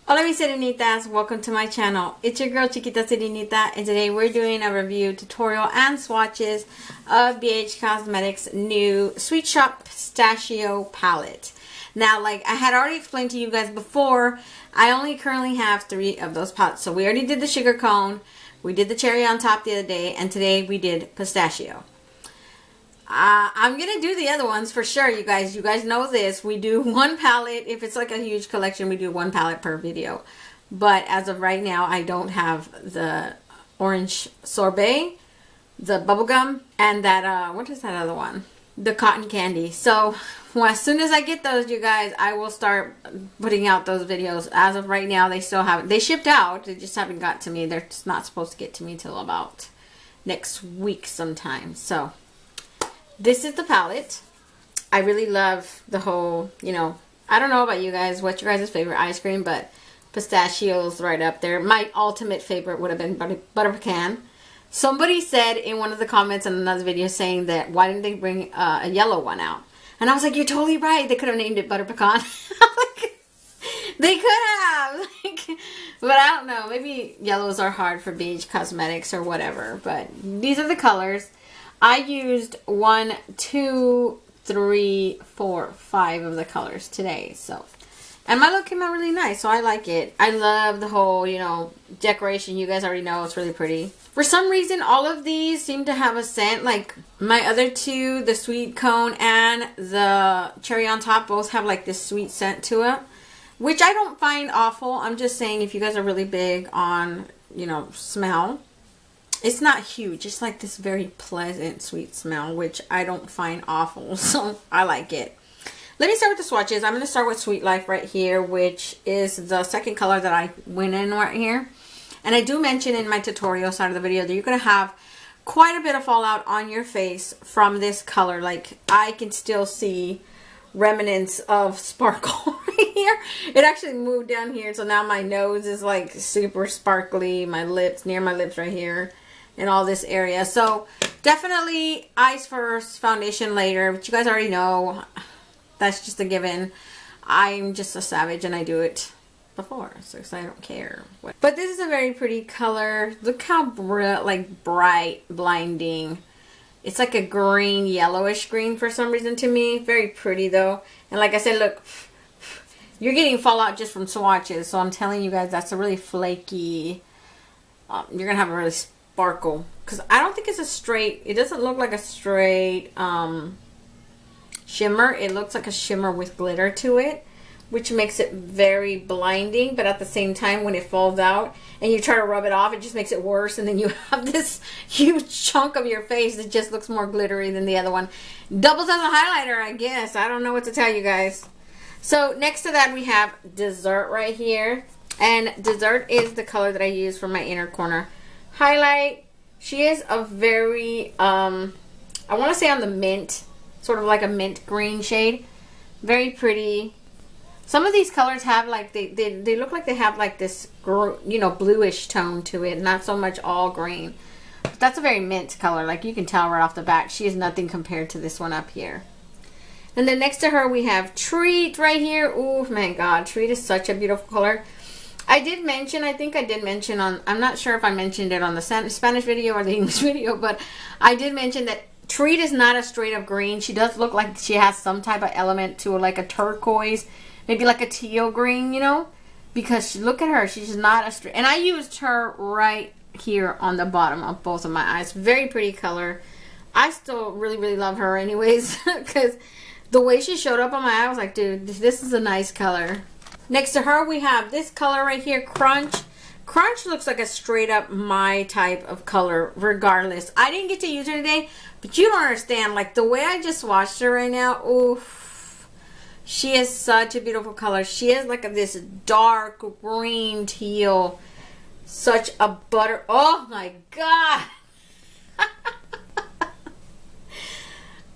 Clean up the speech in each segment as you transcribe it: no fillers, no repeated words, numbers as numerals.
Hola mis serenitas, welcome to my channel. It's your girl Chiquita Serenita, and today we're doing a review tutorial and swatches of BH Cosmetics' new Sweet Shoppe Pistachio palette. Now, like I had already explained to you guys before, I only currently have 3 of those palettes. So we already did the sugar cone, we did the cherry on top the other day, and today we did pistachio. I'm gonna do the other ones for sure, you guys. You guys know this. We do one palette. If it's like a huge collection, we do one palette per video. But as of right now, I don't have the orange sorbet, the bubblegum, and that, what is that other one? The cotton candy. So, well, as soon as I get those, you guys, I will start putting out those videos. As of right now, they still haven't. They shipped out. They just haven't got to me. They're just not supposed to get to me till about next week sometime. So this is the palette. I really love the whole, you know, I don't know about you guys, what's your guys' favorite ice cream, but pistachio's right up there. My ultimate favorite would have been butter pecan. Somebody said in one of the comments in another video saying that why didn't they bring a yellow one out? And I was like, you're totally right. They could have named it butter pecan. Like, they could have. Like, but I don't know. Maybe yellows are hard for BH Cosmetics or whatever. But these are the colors. I used 1, 2, 3, 4, 5 of the colors today. So, and my look came out really nice, so I like it. I love the whole, you know, decoration. You guys already know it's really pretty. For some reason, all of these seem to have a scent. Like my other 2, the sweet cone and the cherry on top, both have like this sweet scent to it, which I don't find awful. I'm just saying if you guys are really big on, you know, smell. It's not huge. It's like this very pleasant, sweet smell, which I don't find awful. So I like it. Let me start with the swatches. I'm going to start with Sweet Life right here, which is the second color that I went in right here. And I do mention in my tutorial side of the video that you're going to have quite a bit of fallout on your face from this color. Like I can still see remnants of sparkle right here. It actually moved down here. So now my nose is like super sparkly. My lips, near my lips right here. In all this area. So definitely eyes first, foundation later, but you guys already know that's just a given. I'm just a savage and I do it before, so I don't care. But this is a very pretty color. Look how bright, blinding. It's like a green, yellowish green for some reason to me. Very pretty though. And like I said, look, you're getting fallout just from swatches, so I'm telling you guys that's a really flaky, you're gonna have a really sparkle, because I don't think it's a straight, it doesn't look like a straight shimmer. It looks like a shimmer with glitter to it, which makes it very blinding, but at the same time when it falls out and you try to rub it off, it just makes it worse, and then you have this huge chunk of your face that just looks more glittery than the other one. Doubles as a highlighter, I guess. I don't know what to tell you guys. So next to that we have Dessert right here, and Dessert is the color that I use for my inner corner highlight. She is a very I want to say on the mint, sort of like a mint green shade. Very pretty. Some of these colors have like they look like they have like this, you know, bluish tone to it, not so much all green. But that's a very mint color. Like you can tell right off the bat she is nothing compared to this one up here. And then next to her we have Treat right here. Oh my god, Treat is such a beautiful color. I did mention, I think I did mention on, I'm not sure if I mentioned it on the Spanish video or the English video, but I did mention that Treat is not a straight up green. She does look like she has some type of element to it, like a turquoise, maybe like a teal green, you know, because look at her, she's not a straight, and I used her right here on the bottom of both of my eyes. Very pretty color. I still really love her anyways, because the way she showed up on my eye, I was like, dude, this is a nice color. Next to her, we have this color right here, Crunch. Crunch looks like a straight up my type of color, regardless. I didn't get to use her today, but you don't understand. Like, the way I just swatched her right now, oof. She is such a beautiful color. She is like this dark green teal. Such a butter. Oh, my God.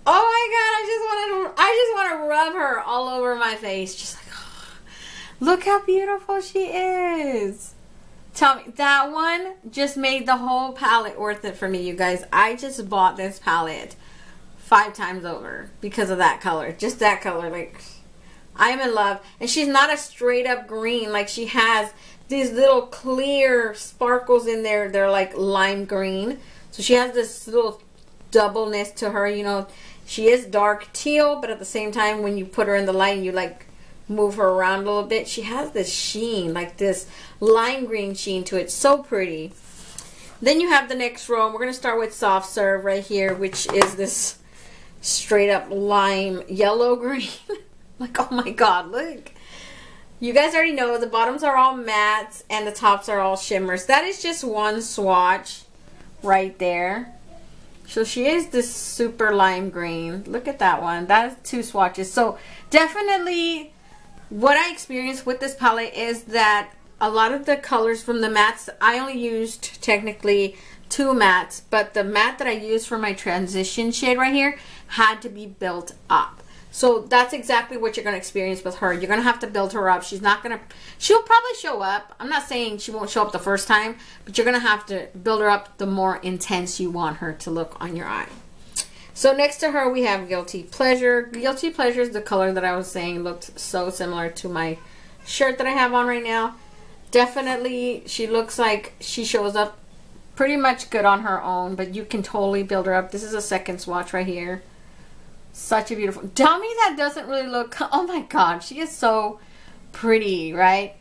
Oh, my God. I just want to rub her all over my face. Just like, look how beautiful she is. Tell me, that one just made the whole palette worth it for me, you guys. I just bought this palette 5 times over because of that color. Just that color. Like, I'm in love. And she's not a straight up green. Like, she has these little clear sparkles in there. They're like lime green. So she has this little doubleness to her. You know, she is dark teal, but at the same time, when you put her in the light and you like move her around a little bit, she has this sheen, like this lime green sheen to it. So pretty. Then you have the next row. We're going to start with Soft Serve right here, which is this straight up lime yellow green. Like, oh my god, look. You guys already know the bottoms are all mattes and the tops are all shimmers. That is just one swatch right there. So she is this super lime green. Look at that one. That's 2 swatches. So definitely what I experienced with this palette is that a lot of the colors from the mattes, I only used technically 2 mattes, but the matte that I used for my transition shade right here had to be built up. So that's exactly what you're going to experience with her. You're going to have to build her up. She'll probably show up. I'm not saying she won't show up the first time, but you're going to have to build her up the more intense you want her to look on your eye. So next to her, we have Guilty Pleasure. Guilty Pleasure is the color that I was saying looked so similar to my shirt that I have on right now. Definitely, she looks like she shows up pretty much good on her own, but you can totally build her up. This is a second swatch right here. Such a beautiful. Tell me that doesn't really look. Oh my god, she is so pretty, right?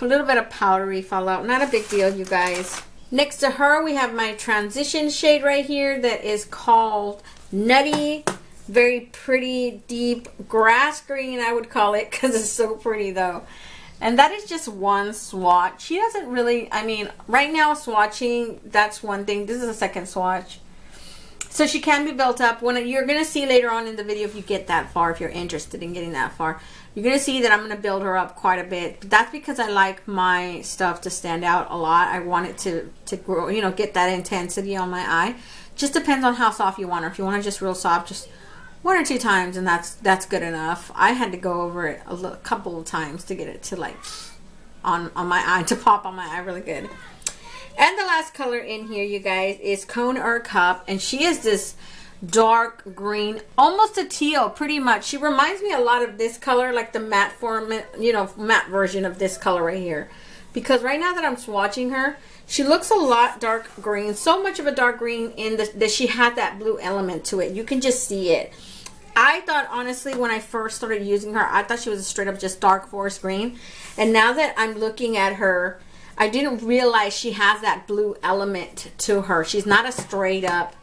A little bit of powdery fallout. Not a big deal, you guys. Next to her, we have my transition shade right here that is called Nutty. Very pretty, deep grass green, I would call it, because it's so pretty though. And that is just one swatch. She doesn't really, I mean, right now swatching, that's one thing. This is a second swatch. So she can be built up. When you're going to see later on in the video, if you get that far, if you're interested in getting that far, you're going to see that I'm going to build her up quite a bit. But that's because I like my stuff to stand out a lot. I want it to grow, you know, get that intensity on my eye. Just depends on how soft you want her. If you want her just real soft, just 1 or 2 times, and that's good enough. I had to go over it a couple of times to get it to like on my eye, to pop on my eye really good. And the last color in here, you guys, is Cone or Cup. And she is this dark green, almost a teal, pretty much. She reminds me a lot of this color, like the matte form, you know, matte version of this color right here. Because right now that I'm swatching her, she looks a lot dark green. So much of a dark green in that she had that blue element to it. You can just see it. I thought, honestly, when I first started using her, I thought she was a straight up just dark forest green. And now that I'm looking at her, I didn't realize she has that blue element to her. She's not a straight up,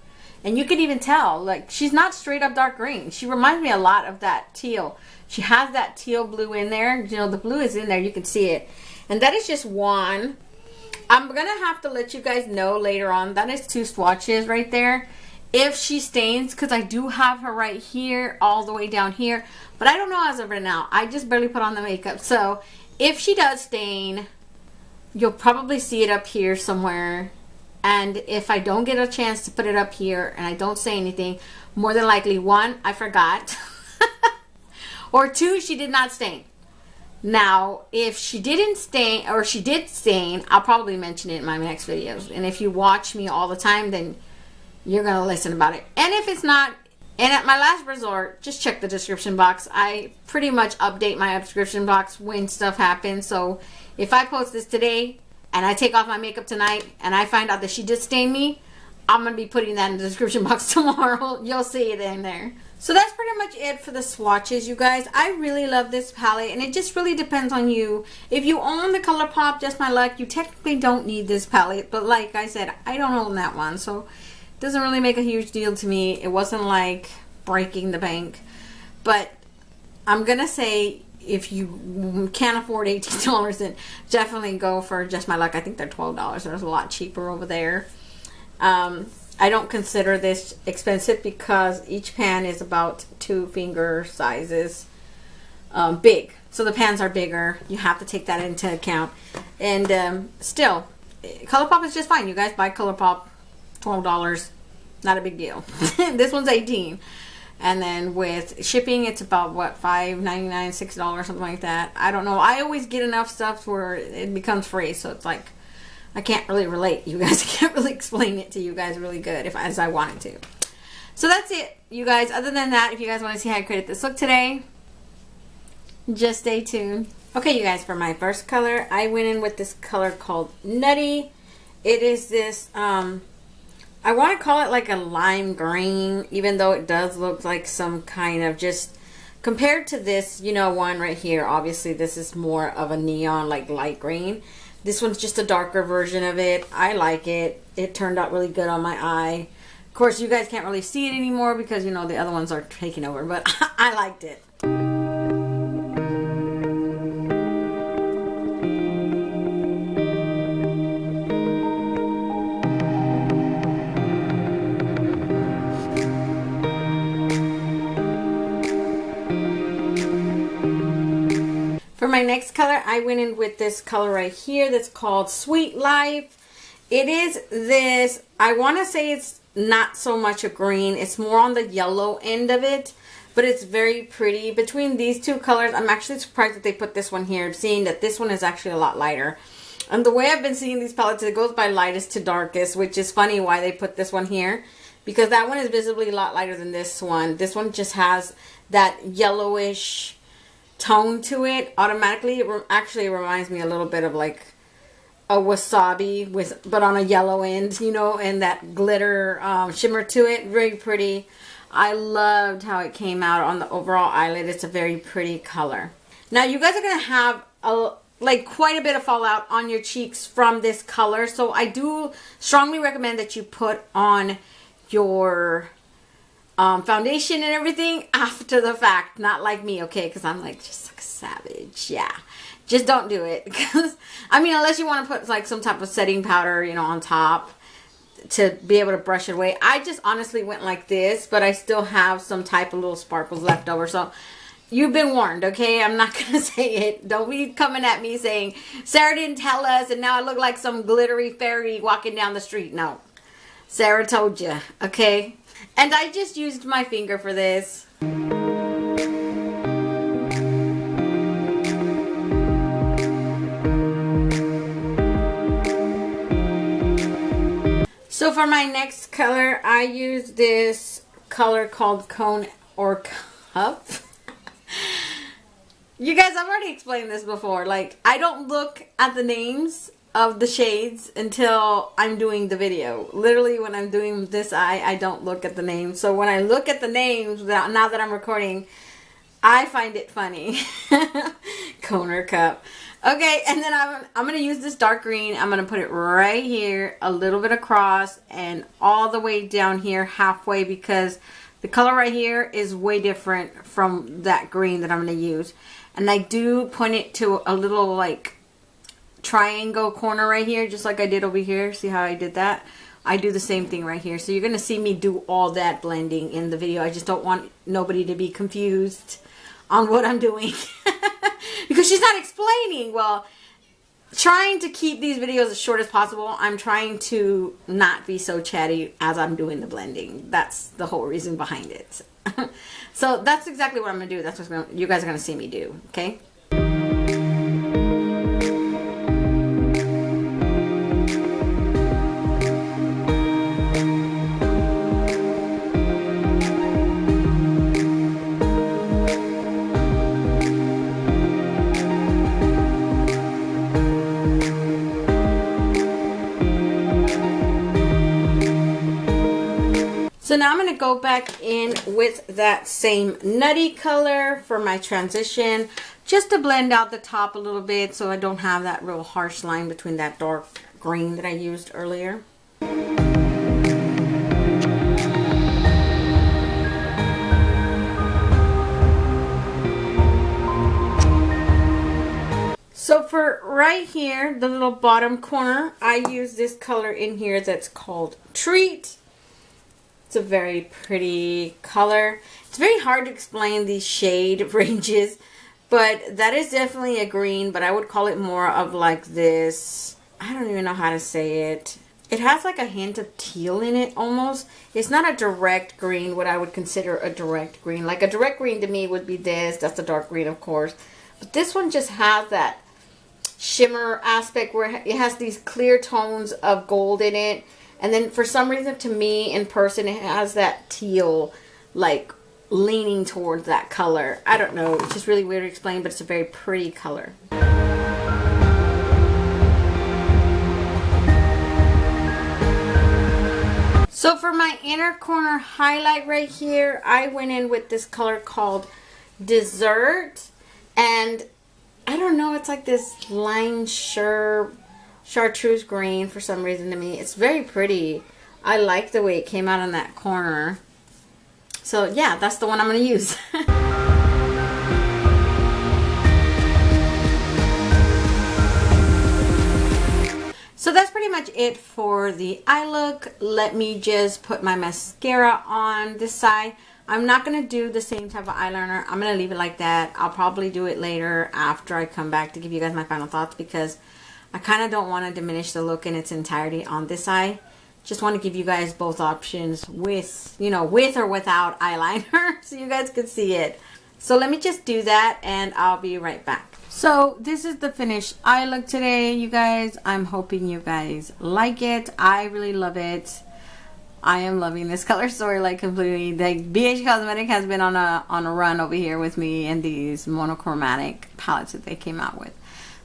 and you can even tell, like, she's not straight up dark green. She reminds me a lot of that teal. She has that teal blue in there. You know, the blue is in there. You can see it. And that is just one. I'm going to have to let you guys know later on. That is 2 swatches right there. If she stains, because I do have her right here, all the way down here. But I don't know as of right now. I just barely put on the makeup. So if she does stain, you'll probably see it up here somewhere. And if I don't get a chance to put it up here and I don't say anything, more than likely, 1, I forgot. Or 2, she did not stain. Now, if she didn't stain, or she did stain, I'll probably mention it in my next videos. And if you watch me all the time, then you're going to listen about it. And if it's not, and at my last resort, just check the description box. I pretty much update my description box when stuff happens. So if I post this today and I take off my makeup tonight and I find out that she did stain me, I'm going to be putting that in the description box tomorrow. You'll see it in there. So that's pretty much it for the swatches, you guys. I really love this palette, and it just really depends on you. If you own the ColourPop Just My Luck, you technically don't need this palette. But like I said, I don't own that one, so it doesn't really make a huge deal to me. It wasn't like breaking the bank. But I'm going to say, if you can't afford $18, then definitely go for Just My Luck. I think they're $12. There's a lot cheaper over there. I don't consider this expensive because each pan is about 2 finger sizes big. So the pans are bigger. You have to take that into account. And still, ColourPop is just fine. You guys buy ColourPop, $12. Not a big deal. This one's $18. And then with shipping, it's about, what, $5.99, $6, something like that. I don't know. I always get enough stuff where it becomes free. So it's like, I can't really relate, you guys. I can't really explain it to you guys really good as I wanted to. So that's it, you guys. Other than that, if you guys want to see how I created this look today, Just stay tuned. Okay, you guys, for my first color, I went in with this color called Nutty. It is this, I want to call it like a lime green, even though it does look like some kind of just, compared to this, you know, one right here, obviously this is more of a neon, like light green. This one's just a darker version of it. I like it. It turned out really good on my eye. Of course, you guys can't really see it anymore because, you know, the other ones are taking over, but I liked it. For my next color, I went in with this color right here that's called Sweet Life. It is this, I want to say it's not so much a green. It's more on the yellow end of it, but it's very pretty. Between these two colors, I'm actually surprised that they put this one here, seeing that this one is actually a lot lighter. And the way I've been seeing these palettes, it goes by lightest to darkest, which is funny why they put this one here, because that one is visibly a lot lighter than this one. This one just has that yellowish tone to it automatically. It actually reminds me a little bit of like a wasabi but on a yellow end, you know, and that glitter shimmer to it. Very pretty. I loved how it came out on the overall eyelid. It's a very pretty color. Now you guys are gonna have quite a bit of fallout on your cheeks from this color, so I do strongly recommend that you put on your foundation and everything after the fact, not like me, okay? Because I'm like just like a savage. Yeah, just don't do it. Because I mean, unless you want to put like some type of setting powder, you know, on top to be able to brush it away. I just honestly went like this, but I still have some type of little sparkles left over. So you've been warned, okay? I'm not gonna say it. Don't be coming at me saying Sarah didn't tell us, and now I look like some glittery fairy walking down the street. No, Sarah told you, okay? And I just used my finger for this. So for my next color, I used this color called Cone or Cup. You guys, I've already explained this before. Like, I don't look at the names of the shades until I'm doing the video. Literally, when I'm doing this eye, I don't look at the names. So when I look at the names, now that I'm recording, I find it funny. Cone or Cup. Okay, and then I'm going to use this dark green. I'm going to put it right here, a little bit across, and all the way down here halfway, because the color right here is way different from that green that I'm going to use. And I do point it to a little like triangle corner right here, just like I did over here. See how I did that? I do the same thing right here. So you're going to see me do all that blending in the video. I just don't want nobody to be confused on what I'm doing. Because she's not explaining. Well, trying to keep these videos as short as possible, I'm trying to not be so chatty as I'm doing the blending. That's the whole reason behind it. So that's exactly what I'm going to do. That's what you guys are going to see me do. Okay? So now I'm going to go back in with that same nutty color for my transition, just to blend out the top a little bit so I don't have that real harsh line between that dark green that I used earlier. So for right here, the little bottom corner, I use this color in here that's called Treat. It's a very pretty color. It's very hard to explain these shade ranges, but that is definitely a green, but I would call it more of like this, I don't even know how to say it. It has like a hint of teal in it almost. It's not a direct green, what I would consider a direct green. Like a direct green to me would be this. That's the dark green, of course. But this one just has that shimmer aspect where it has these clear tones of gold in it. And then for some reason, to me, in person, it has that teal, like, leaning towards that color. I don't know, it's just really weird to explain, but it's a very pretty color. So for my inner corner highlight right here, I went in with this color called Dessert, and I don't know, it's like this lime chartreuse green for some reason to me. It's very pretty. I like the way it came out on that corner. So yeah, that's the one I'm going to use. So that's pretty much it for the eye look. Let me just put my mascara on this side. I'm not going to do the same type of eyeliner. I'm going to leave it like that. I'll probably do it later after I come back to give you guys my final thoughts, because I kind of don't want to diminish the look in its entirety on this eye. Just want to give you guys both options with, you know, with or without eyeliner so you guys can see it. So let me just do that and I'll be right back. So this is the finished eye look today, you guys. I'm hoping you guys like it. I really love it. I am loving this color story like completely. The BH Cosmetic has been on a run over here with me and these monochromatic palettes that they came out with.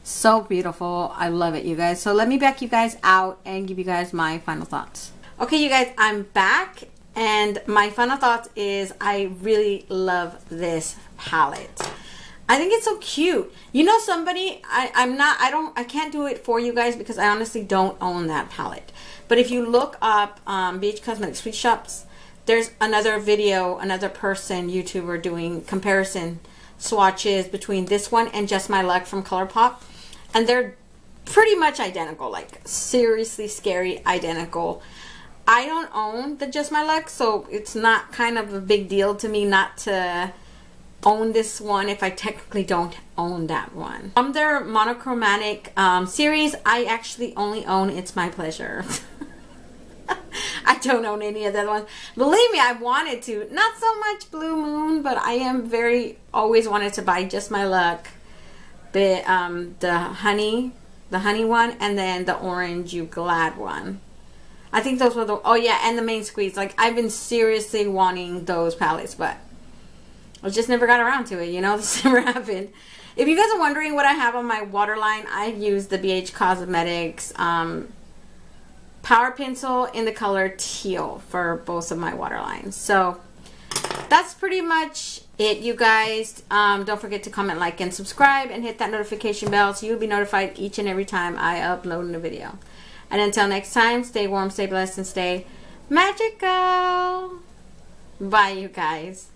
So beautiful. I love it, you guys. So let me back you guys out and give you guys my final thoughts. Okay, you guys, I'm back, and my final thoughts is I really love this palette. I think it's so cute. You know, somebody, I can't do it for you guys because I honestly don't own that palette. But if you look up BH Cosmetics Sweet Shops, there's another video, another person, YouTuber, doing comparison swatches between this one and Just My Luck from ColourPop. And they're pretty much identical, like seriously scary identical. I don't own the Just My Luck, so it's not kind of a big deal to me not to own this one if I technically don't own that one. From their monochromatic series, I actually only own It's My Pleasure. I don't own any of the other ones. Believe me, I wanted to. Not so much Blue Moon, but I am always wanted to buy Just My Luck. But the honey one, and then the orange You Glad one. I think those were the, oh yeah, and the Main Squeeze. Like, I've been seriously wanting those palettes, but I just never got around to it, you know. This never happened. If you guys are wondering what I have on my waterline, I've used the BH Cosmetics Power Pencil in the color teal for both of my waterlines. So that's pretty much it, you guys. Don't forget to comment, like, and subscribe, and hit that notification bell so you'll be notified each and every time I upload a video. And until next time, stay warm, stay blessed, and stay magical. Bye, you guys.